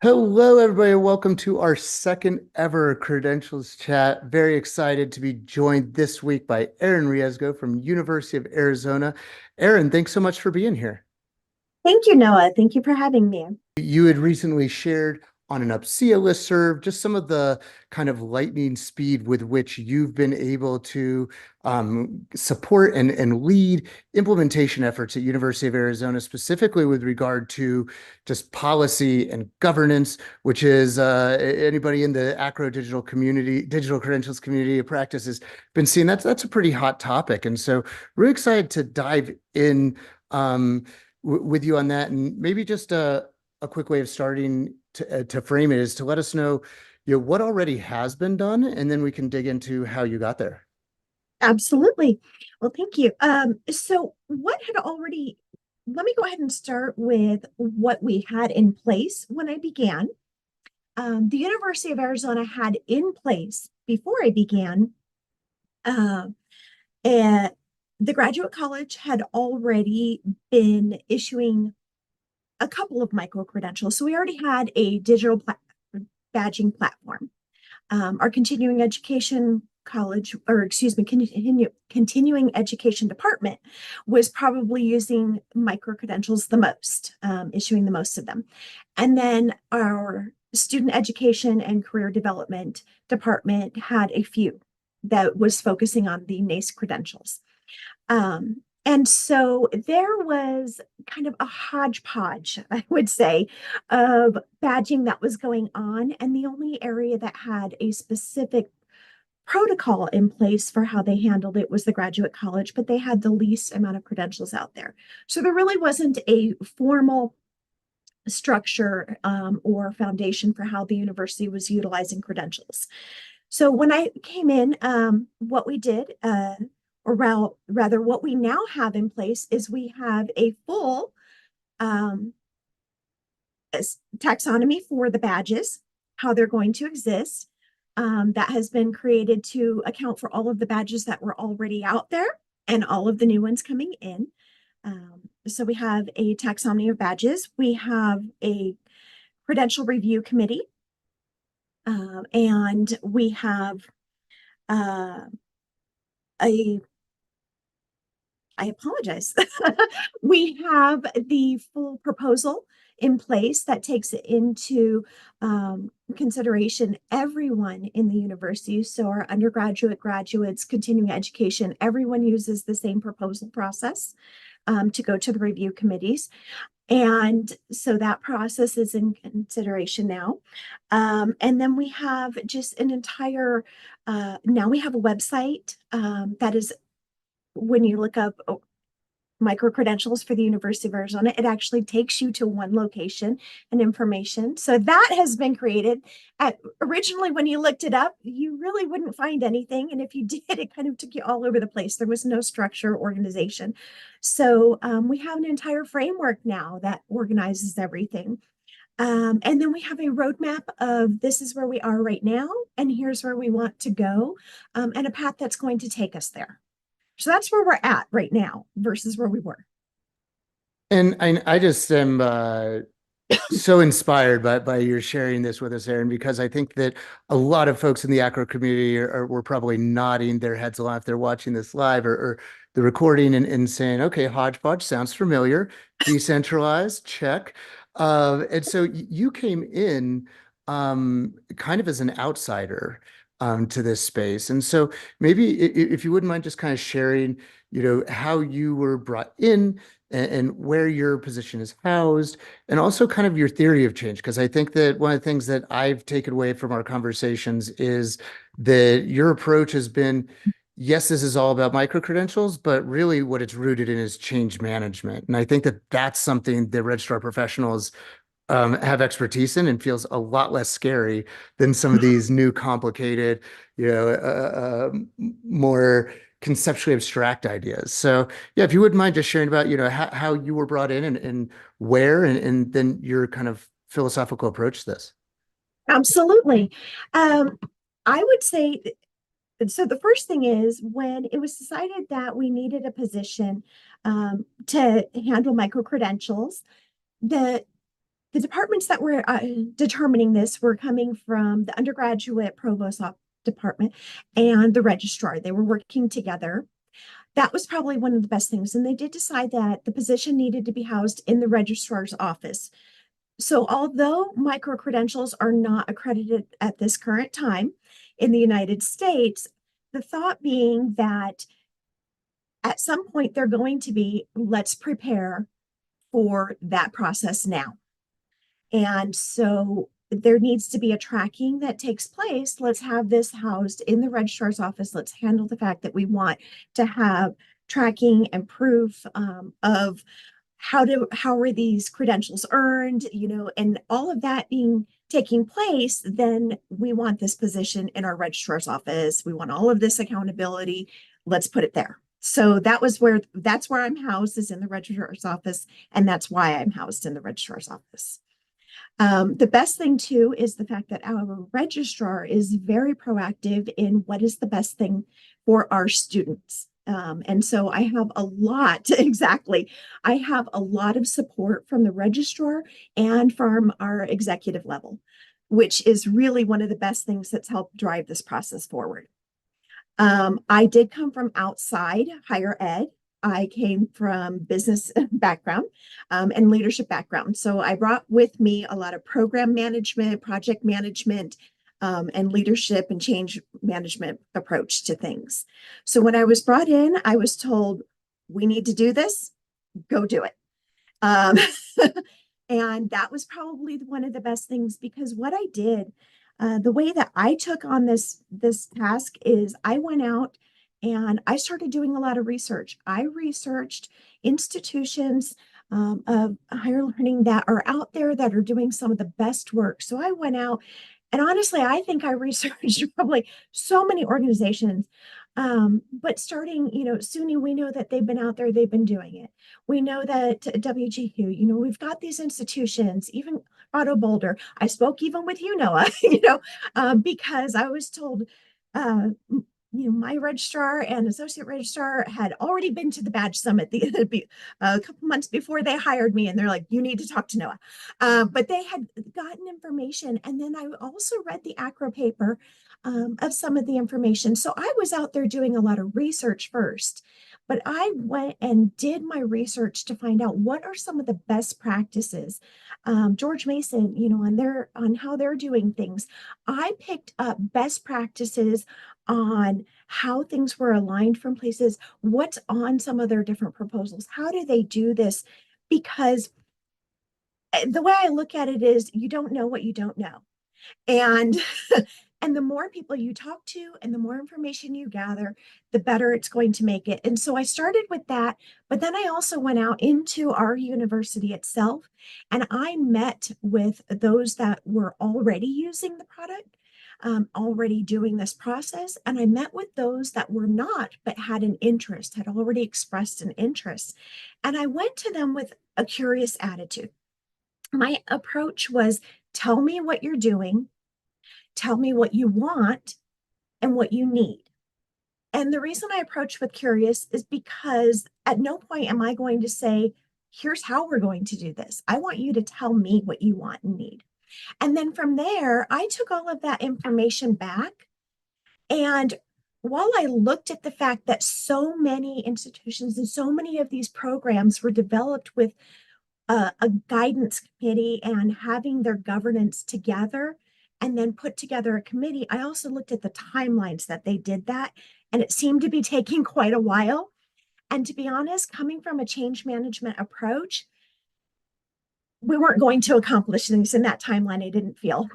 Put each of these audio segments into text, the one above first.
Hello, everybody, and welcome to our second ever Credentials Chat. Very excited to be joined this week by Erin Riesgo from University of Arizona. Erin, thanks so much for being here. Thank you, Noah. Thank you for having me. You had recently shared on an UPSEA listserv just some of the kind of lightning speed with which you've been able to support and lead implementation efforts at University of Arizona, specifically with regard to just policy and governance, which is anybody in the AACRAO digital community, digital credentials community of practice has been seeing that's a pretty hot topic. And so really excited to dive in with you on that, and maybe just a quick way of starting to frame it is to let us know, what already has been done, and then we can dig into how you got there. Absolutely. Well, thank you. So what had already, let me go ahead and start with what we had in place when I began. The University of Arizona had in place before I began, uh, and the graduate college had already been issuing a couple of micro-credentials. So we already had a digital badging platform. Our continuing education college, or excuse me, continuing education department was probably using micro-credentials the most, issuing the most of them. And then our student education and career development department had a few that was focusing on the NACE credentials. And so there was kind of a hodgepodge, I would say, of badging that was going on. And the only area that had a specific protocol in place for how they handled it was the graduate college, but they had the least amount of credentials out there. So there really wasn't a formal structure or foundation for how the university was utilizing credentials. So when I came in, what we did, or rather, what we now have in place is we have a full um, taxonomy for the badges, how they're going to exist. That has been created to account for all of the badges that were already out there and all of the new ones coming in. So we have a taxonomy of badges. We have a credential review committee, and we have uh, a I apologize. We have the full proposal in place that takes into consideration everyone in the university. So, our undergraduate, graduates, continuing education, everyone uses the same proposal process to go to the review committees. And so that process is in consideration now. And then we have just an entire, now we have a website that is when you look up micro credentials for the University of Arizona, it actually takes you to one location and information. So that has been created. Originally, when you looked it up, you really wouldn't find anything. And if you did, it kind of took you all over the place. There was no structure or organization. So we have an entire framework now that organizes everything. And then we have a roadmap of this is where we are right now, and here's where we want to go, and a path that's going to take us there. So that's where we're at right now versus where we were. And I just am so inspired by your sharing this with us, Erin, because I think that a lot of folks in the AACRAO community were probably nodding their heads along if they're watching this live or the recording and saying, okay, hodgepodge sounds familiar, decentralized, check. And so you came in kind of as an outsider to this space. And so maybe if you wouldn't mind just kind of sharing, how you were brought in and where your position is housed, and also kind of your theory of change. Because I think that one of the things that I've taken away from our conversations is that your approach has been, yes, this is all about micro credentials, but really what it's rooted in is change management. And I think that that's something that registrar professionals have expertise in and feels a lot less scary than some of these new complicated, more conceptually abstract ideas. So yeah, if you wouldn't mind just sharing about, how you were brought in and where, and then your kind of philosophical approach to this. Absolutely. Um, I would say so. The first thing is when it was decided that we needed a position to handle micro credentials, the the departments that were determining this were coming from the undergraduate provost department and the registrar. They were working together. That was probably one of the best things. And they did decide that the position needed to be housed in the registrar's office. So although micro-credentials are not accredited at this current time in the United States, the thought being that at some point they're going to be, let's prepare for that process now. And so there needs to be a tracking that takes place. Let's have this housed in the registrar's office. Let's handle the fact that we want to have tracking and proof of how are these credentials earned, and all of that being taking place. Then we want this position in our registrar's office. We want all of this accountability. Let's put it there. So that's where I'm housed, is in the registrar's office, and that's why I'm housed in the registrar's office. The best thing too is the fact that our registrar is very proactive in what is the best thing for our students. And so I have a lot, exactly. I have a lot of support from the registrar and from our executive level, which is really one of the best things that's helped drive this process forward. I did come from outside higher ed. I came from business background and leadership background. So I brought with me a lot of program management, project management, and leadership and change management approach to things. So when I was brought in, I was told, we need to do this, go do it. And that was probably one of the best things, because what I did, the way that I took on this task is I went out and I started doing a lot of research. I researched institutions of higher learning that are out there that are doing some of the best work. So I went out, and honestly, I think I researched probably so many organizations. But starting, SUNY, we know that they've been out there, they've been doing it. We know that WGU, we've got these institutions, even Otto Boulder. I spoke even with you, Noah, because I was told, my registrar and associate registrar had already been to the badge summit a couple months before they hired me, and they're like, you need to talk to Noah. But they had gotten information, and then I also read the AACRAO paper of some of the information. So I was out there doing a lot of research first, but I went and did my research to find out what are some of the best practices. George Mason, on how they're doing things. I picked up best practices on how things were aligned from places, what's on some of their different proposals, how do they do this? Because the way I look at it is, you don't know what you don't know. And and the more people you talk to and the more information you gather, the better it's going to make it. And so I started with that, but then I also went out into our university itself, and I met with those that were already using the product, already doing this process. And I met with those that were not, but had an interest, had already expressed an interest. And I went to them with a curious attitude. My approach was, tell me what you're doing, tell me what you want and what you need. And the reason I approach with curious is because at no point am I going to say, here's how we're going to do this. I want you to tell me what you want and need. And then from there, I took all of that information back. And while I looked at the fact that so many institutions and so many of these programs were developed with a guidance committee and having their governance together, and then put together a committee, I also looked at the timelines that they did that, and it seemed to be taking quite a while. And to be honest, coming from a change management approach, we weren't going to accomplish things in that timeline, I didn't feel.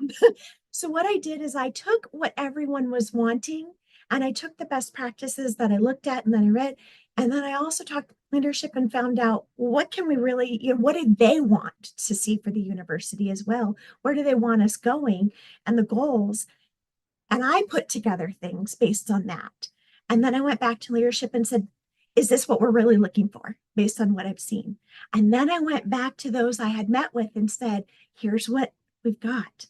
So what I did is I took what everyone was wanting, and I took the best practices that I looked at and then I read, and then I also talked leadership and found out, what can we really, what do they want to see for the university as well? Where do they want us going and the goals? And I put together things based on that. And then I went back to leadership and said, is this what we're really looking for based on what I've seen? And then I went back to those I had met with and said, here's what we've got.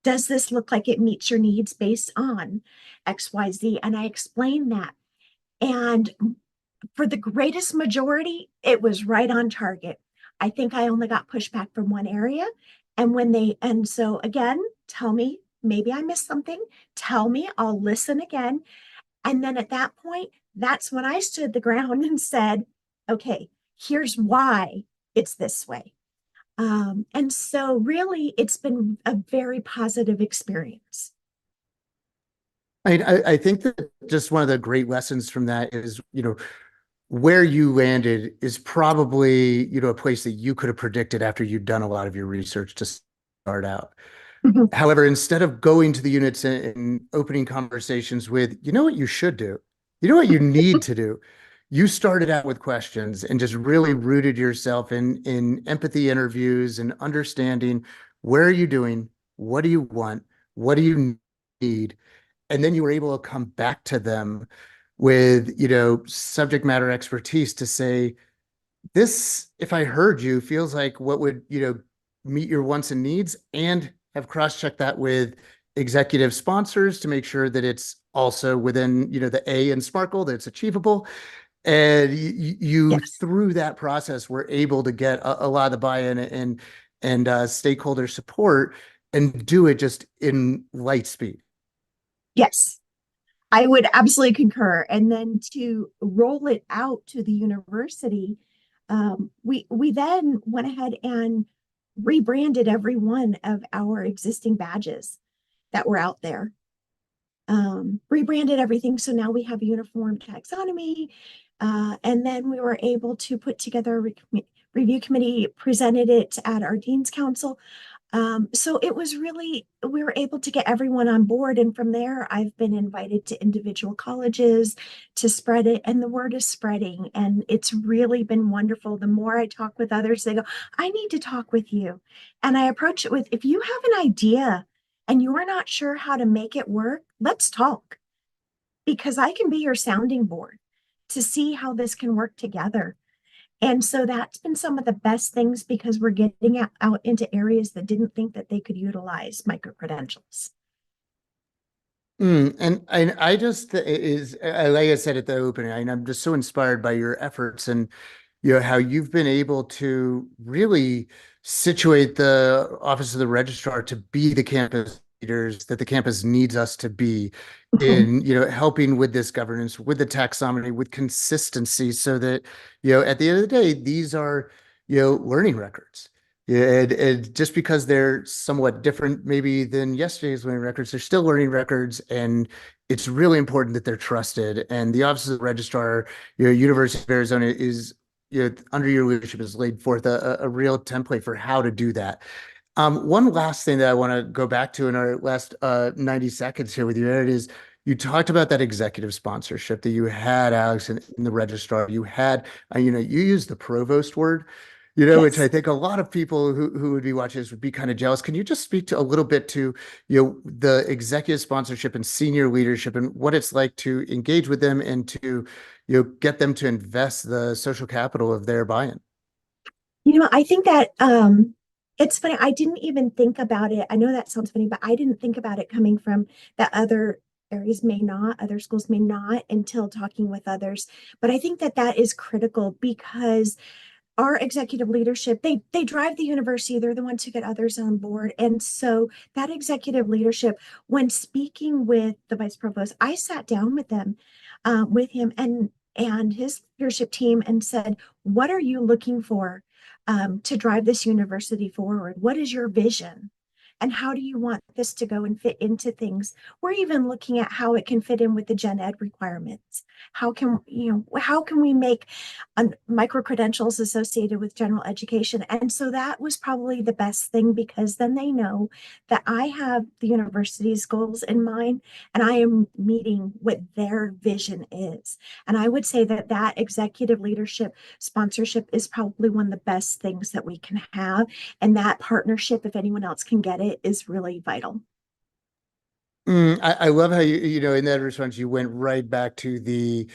Does this look like it meets your needs based on XYZ? And I explained that. And for the greatest majority, it was right on target. I think I only got pushback from one area. And so again, tell me, maybe I missed something. Tell me, I'll listen again. And then at that point, that's when I stood the ground and said, okay, here's why it's this way. And so really, it's been a very positive experience. I think that just one of the great lessons from that is, where you landed is probably, a place that you could have predicted after you'd done a lot of your research to start out. However, instead of going to the units and opening conversations with, you know what you should do, you know what you need to do, you started out with questions and just really rooted yourself in empathy interviews and understanding where are you doing, what do you want, what do you need, and then you were able to come back to them with, subject matter expertise to say, this, if I heard you, feels like what would, meet your wants and needs, and have cross-checked that with executive sponsors to make sure that it's also within, the A in Sparkle, that it's achievable. And you Yes. through that process were able to get a lot of the buy-in and stakeholder support and do it just in light speed. Yes. I would absolutely concur. And then to roll it out to the university, we then went ahead and rebranded every one of our existing badges that were out there. Rebranded everything, so now we have a uniform taxonomy. And then we were able to put together a review committee, presented it at our dean's council. So it was really, we were able to get everyone on board. And from there, I've been invited to individual colleges to spread it, and the word is spreading. And it's really been wonderful. The more I talk with others, they go, I need to talk with you. And I approach it with, if you have an idea and you are not sure how to make it work, let's talk, because I can be your sounding board to see how this can work together. And so that's been some of the best things, because we're getting out into areas that didn't think that they could utilize micro-credentials. And I just like I said at the opening, I'm just so inspired by your efforts and how you've been able to really situate the Office of the Registrar to be the campus leaders that the campus needs us to be in, helping with this governance, with the taxonomy, with consistency, so that, at the end of the day, these are, learning records. Yeah, and just because they're somewhat different, maybe than yesterday's learning records, they're still learning records, and it's really important that they're trusted. And the Office of the Registrar, University of Arizona is, under your leadership, has laid forth a real template for how to do that. One last thing that I want to go back to in our last 90 seconds here with you, Erin, is you talked about that executive sponsorship that you had, Alex, in the registrar. You had, you used the provost word, which I Yes. think a lot of people who would be watching this would be kind of jealous. Can you just speak to a little bit to, the executive sponsorship and senior leadership and what it's like to engage with them and to, get them to invest the social capital of their buy-in? I think that it's funny. I didn't even think about it. I know that sounds funny, but I didn't think about it coming from that other areas may not, other schools may not, until talking with others. But I think that that is critical, because our executive leadership, they drive the university, they're the ones who get others on board. And so that executive leadership, when speaking with the vice provost, I sat down with them, with him and his leadership team, and said, what are you looking for, to drive this university forward? What is your vision, and how do you want this to go and fit into things? We're even looking at how it can fit in with the gen ed requirements. How can we make micro credentials associated with general education? And so that was probably the best thing, because then they know that I have the university's goals in mind, and I am meeting what their vision is. And I would say that that executive leadership sponsorship is probably one of the best things that we can have. And that partnership, if anyone else can get it, is really vital. I love how in that response, you went right back to the,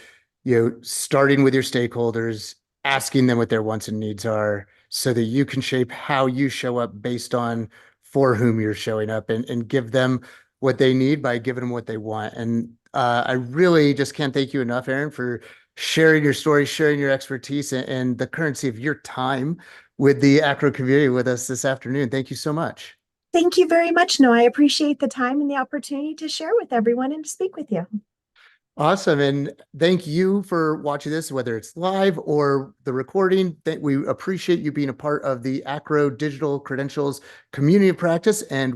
starting with your stakeholders, asking them what their wants and needs are so that you can shape how you show up based on for whom you're showing up, and give them what they need by giving them what they want. And I really just can't thank you enough, Erin, for sharing your story, sharing your expertise, and the currency of your time with the AACRAO community with us this afternoon. Thank you so much. Thank you very much. No, I appreciate the time and the opportunity to share with everyone and to speak with you. Awesome. And thank you for watching this, whether it's live or the recording. We appreciate you being a part of the AACRAO Digital Credentials community of practice. And